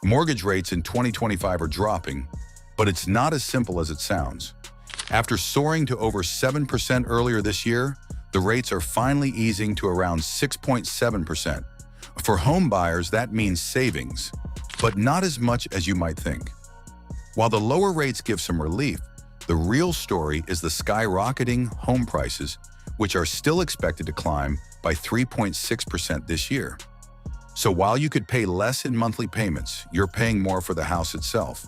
Mortgage rates in 2025 are dropping, but it's not as simple as it sounds. After soaring to over 7% earlier this year, the rates are finally easing to around 6.7%. For home buyers, that means savings, but not as much as you might think. While the lower rates give some relief, the real story is the skyrocketing home prices, which are still expected to climb by 3.6% this year. So while you could pay less in monthly payments, you're paying more for the house itself.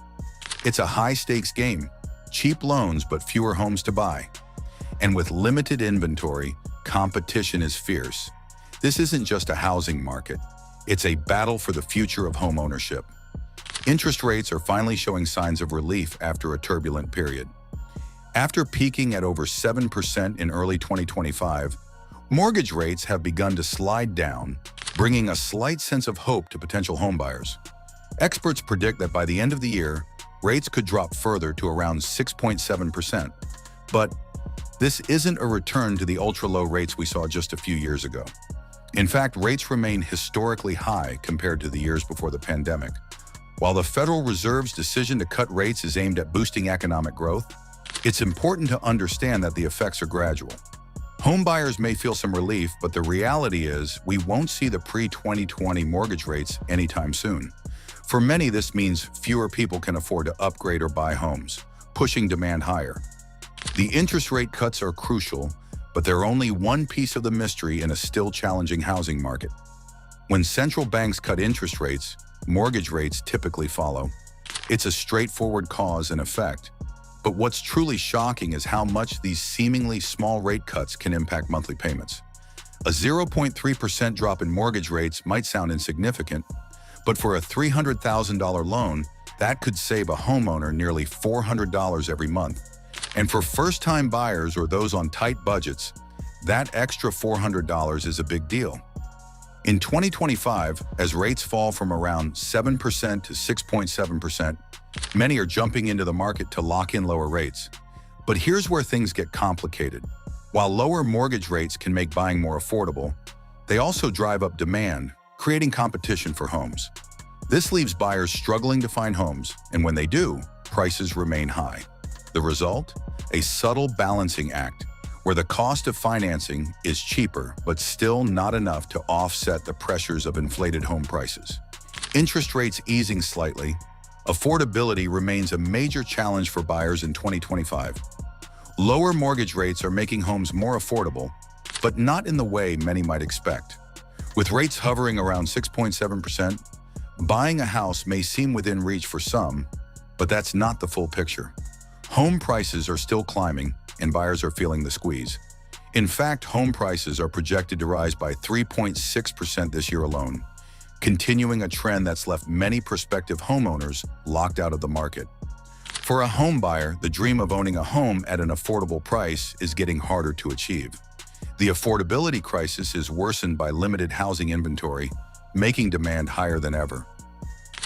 It's a high-stakes game, cheap loans but fewer homes to buy. And with limited inventory, competition is fierce. This isn't just a housing market, it's a battle for the future of home ownership. Interest rates are finally showing signs of relief after a turbulent period. After peaking at over 7% in early 2025, mortgage rates have begun to slide down, bringing a slight sense of hope to potential homebuyers. Experts predict that by the end of the year, rates could drop further to around 6.7%. But this isn't a return to the ultra-low rates we saw just a few years ago. In fact, rates remain historically high compared to the years before the pandemic. While the Federal Reserve's decision to cut rates is aimed at boosting economic growth, it's important to understand that the effects are gradual. Home buyers may feel some relief, but the reality is we won't see the pre-2020 mortgage rates anytime soon. For many, this means fewer people can afford to upgrade or buy homes, pushing demand higher. The interest rate cuts are crucial, but they're only one piece of the mystery in a still challenging housing market. When central banks cut interest rates, mortgage rates typically follow. It's a straightforward cause and effect. But what's truly shocking is how much these seemingly small rate cuts can impact monthly payments. A 0.3% drop in mortgage rates might sound insignificant, but for a $300,000 loan, that could save a homeowner nearly $400 every month. And for first-time buyers or those on tight budgets, that extra $400 is a big deal. In 2025, as rates fall from around 7% to 6.7%, many are jumping into the market to lock in lower rates. But here's where things get complicated. While lower mortgage rates can make buying more affordable, they also drive up demand, creating competition for homes. This leaves buyers struggling to find homes, and when they do, prices remain high. The result? A subtle balancing act, where the cost of financing is cheaper but still not enough to offset the pressures of inflated home prices. Interest rates easing slightly, affordability remains a major challenge for buyers in 2025. Lower mortgage rates are making homes more affordable, but not in the way many might expect. With rates hovering around 6.7%, buying a house may seem within reach for some, but that's not the full picture. Home prices are still climbing, and buyers are feeling the squeeze. In fact, home prices are projected to rise by 3.6% this year alone, continuing a trend that's left many prospective homeowners locked out of the market. For a home buyer, the dream of owning a home at an affordable price is getting harder to achieve. The affordability crisis is worsened by limited housing inventory, making demand higher than ever.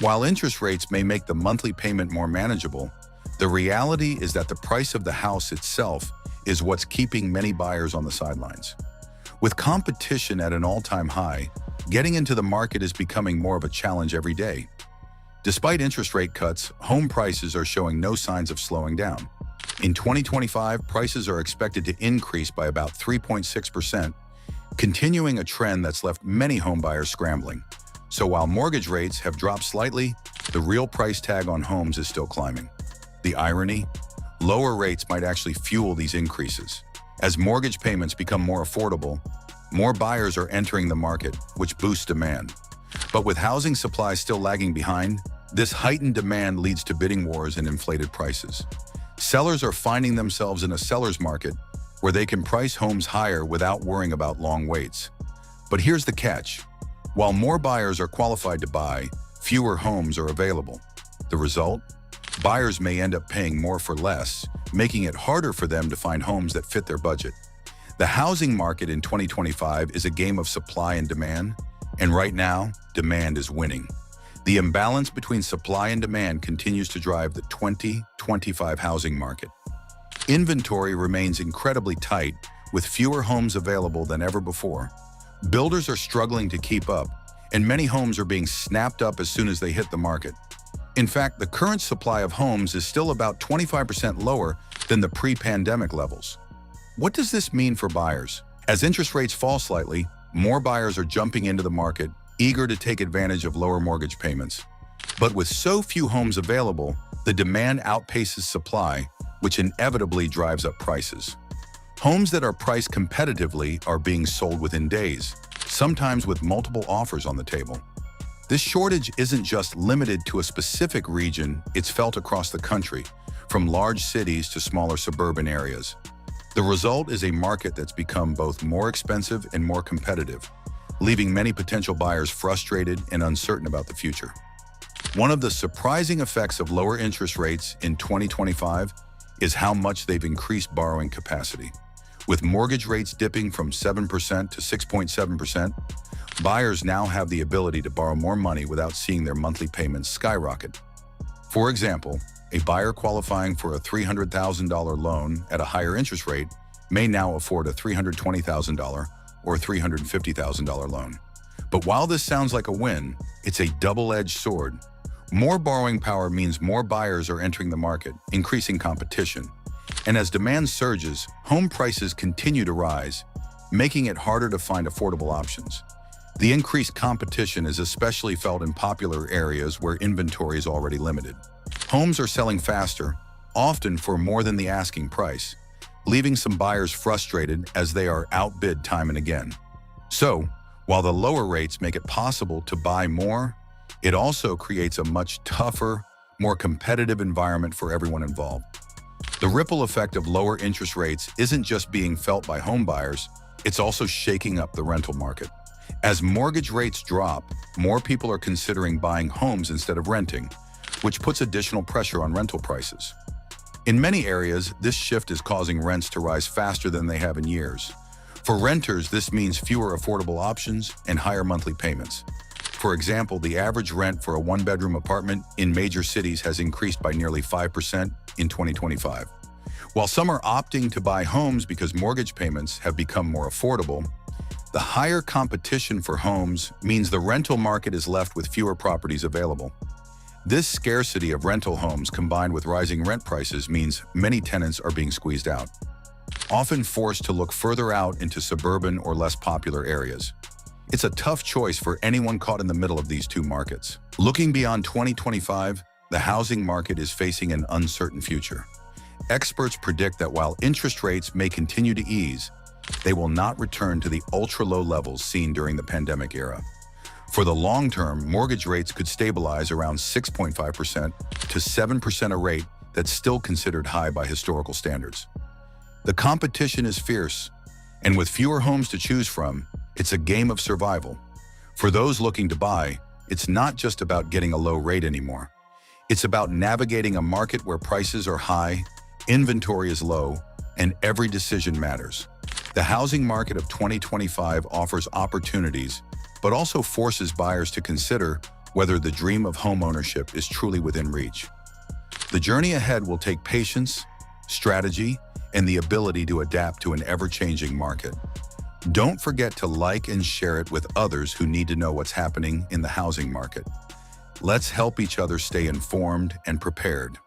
While interest rates may make the monthly payment more manageable, the reality is that the price of the house itself is what's keeping many buyers on the sidelines. With competition at an all-time high, getting into the market is becoming more of a challenge every day. Despite interest rate cuts, home prices are showing no signs of slowing down. In 2025, prices are expected to increase by about 3.6%, continuing a trend that's left many homebuyers scrambling. So while mortgage rates have dropped slightly, the real price tag on homes is still climbing. The irony? Lower rates might actually fuel these increases. As mortgage payments become more affordable, more buyers are entering the market, which boosts demand. But with housing supply still lagging behind, this heightened demand leads to bidding wars and inflated prices. Sellers are finding themselves in a seller's market where they can price homes higher without worrying about long waits. But here's the catch. While more buyers are qualified to buy, fewer homes are available. The result? Buyers may end up paying more for less, making it harder for them to find homes that fit their budget. The housing market in 2025 is a game of supply and demand, and right now, demand is winning. The imbalance between supply and demand continues to drive the 2025 housing market. Inventory remains incredibly tight, with fewer homes available than ever before. Builders are struggling to keep up, and many homes are being snapped up as soon as they hit the market. In fact, the current supply of homes is still about 25% lower than the pre-pandemic levels. What does this mean for buyers? As interest rates fall slightly, more buyers are jumping into the market, eager to take advantage of lower mortgage payments. But with so few homes available, the demand outpaces supply, which inevitably drives up prices. Homes that are priced competitively are being sold within days, sometimes with multiple offers on the table. This shortage isn't just limited to a specific region, it's felt across the country, from large cities to smaller suburban areas. The result is a market that's become both more expensive and more competitive, leaving many potential buyers frustrated and uncertain about the future. One of the surprising effects of lower interest rates in 2025 is how much they've increased borrowing capacity. With mortgage rates dipping from 7% to 6.7%, buyers now have the ability to borrow more money without seeing their monthly payments skyrocket. For example, a buyer qualifying for a $300,000 loan at a higher interest rate may now afford a $320,000 or $350,000 loan. But while this sounds like a win, it's a double-edged sword. More borrowing power means more buyers are entering the market, increasing competition. And as demand surges, home prices continue to rise, making it harder to find affordable options. The increased competition is especially felt in popular areas where inventory is already limited. Homes are selling faster, often for more than the asking price, leaving some buyers frustrated as they are outbid time and again. So, while the lower rates make it possible to buy more, it also creates a much tougher, more competitive environment for everyone involved. The ripple effect of lower interest rates isn't just being felt by home buyers, it's also shaking up the rental market. As mortgage rates drop, more people are considering buying homes instead of renting, which puts additional pressure on rental prices. In many areas, this shift is causing rents to rise faster than they have in years. For renters, this means fewer affordable options and higher monthly payments. For example, the average rent for a one-bedroom apartment in major cities has increased by nearly 5% in 2025. While some are opting to buy homes because mortgage payments have become more affordable, the higher competition for homes means the rental market is left with fewer properties available. This scarcity of rental homes combined with rising rent prices means many tenants are being squeezed out, often forced to look further out into suburban or less popular areas. It's a tough choice for anyone caught in the middle of these two markets. Looking beyond 2025, the housing market is facing an uncertain future. Experts predict that while interest rates may continue to ease, they will not return to the ultra-low levels seen during the pandemic era. For the long term, mortgage rates could stabilize around 6.5% to 7%, a rate that's still considered high by historical standards. The competition is fierce, and with fewer homes to choose from, it's a game of survival. For those looking to buy, it's not just about getting a low rate anymore. It's about navigating a market where prices are high, inventory is low, and every decision matters. The housing market of 2025 offers opportunities, but also forces buyers to consider whether the dream of homeownership is truly within reach. The journey ahead will take patience, strategy, and the ability to adapt to an ever-changing market. Don't forget to like and share it with others who need to know what's happening in the housing market. Let's help each other stay informed and prepared.